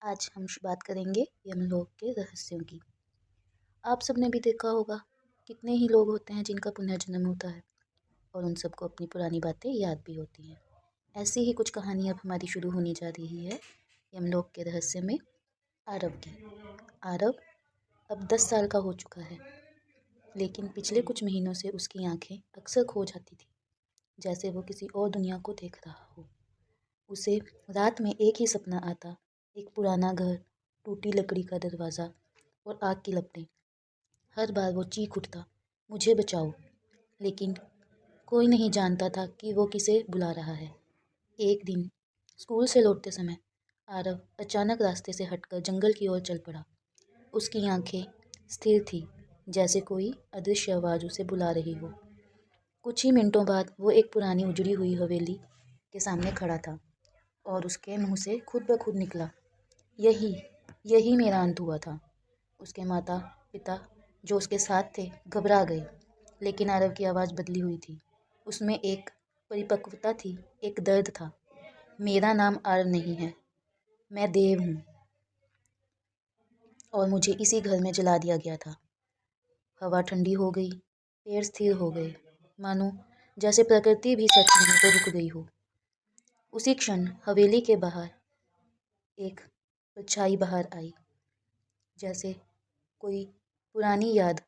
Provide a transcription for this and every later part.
आज हम बात करेंगे यमलोक के रहस्यों की। आप सबने भी देखा होगा कितने ही लोग होते हैं जिनका पुनर्जन्म होता है और उन सबको अपनी पुरानी बातें याद भी होती हैं। ऐसी ही कुछ कहानी अब हमारी शुरू होने जा रही है यमलोक के रहस्य में आरव की। आरव अब 10 साल का हो चुका है, लेकिन पिछले कुछ महीनों से उसकी आंखें अक्सर खो जाती थी, जैसे वो किसी और दुनिया को देख रहा हो। उसे रात में एक ही सपना आता, एक पुराना घर, टूटी लकड़ी का दरवाज़ा और आग की लपटें। हर बार वो चीख उठता, मुझे बचाओ, लेकिन कोई नहीं जानता था कि वो किसे बुला रहा है। एक दिन स्कूल से लौटते समय आरव अचानक रास्ते से हटकर जंगल की ओर चल पड़ा। उसकी आंखें स्थिर थी, जैसे कोई अदृश्य आवाज़ उसे बुला रही हो। कुछ ही मिनटों बाद वो एक पुरानी उजड़ी हुई हवेली के सामने खड़ा था और उसके मुंह से खुद ब खुद निकला, यही यही मेरा अंत हुआ था। उसके माता पिता जो उसके साथ थे घबरा गए, लेकिन आरव की आवाज़ बदली हुई थी। उसमें एक परिपक्वता थी, एक दर्द था। मेरा नाम आरव नहीं है, मैं देव हूँ और मुझे इसी घर में जला दिया गया था। हवा ठंडी हो गई, पेड़ स्थिर हो गए, मानो जैसे प्रकृति भी सच में तो रुक गई हो। उसी क्षण हवेली के बाहर एक परछाई बाहर आई, जैसे कोई पुरानी याद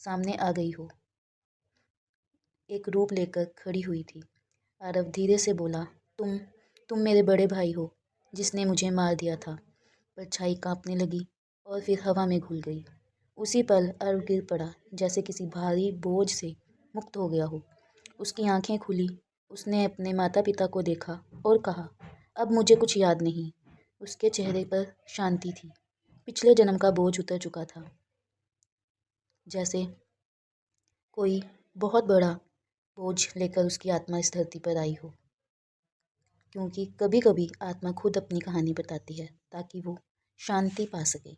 सामने आ गई हो। एक रूप लेकर खड़ी हुई थी। आरव धीरे से बोला, तुम मेरे बड़े भाई हो, जिसने मुझे मार दिया था। परछाई कांपने लगी और फिर हवा में घुल गई। उसी पल आरव गिर पड़ा, जैसे किसी भारी बोझ से मुक्त हो गया हो। उसकी आंखें खुली, उसने अपने माता पिता को देखा और कहा, अब मुझे कुछ याद नहीं। उसके चेहरे पर शांति थी, पिछले जन्म का बोझ उतर चुका था, जैसे कोई बहुत बड़ा बोझ लेकर उसकी आत्मा इस धरती पर आई हो। क्योंकि कभी कभी आत्मा खुद अपनी कहानी बताती है ताकि वो शांति पा सके।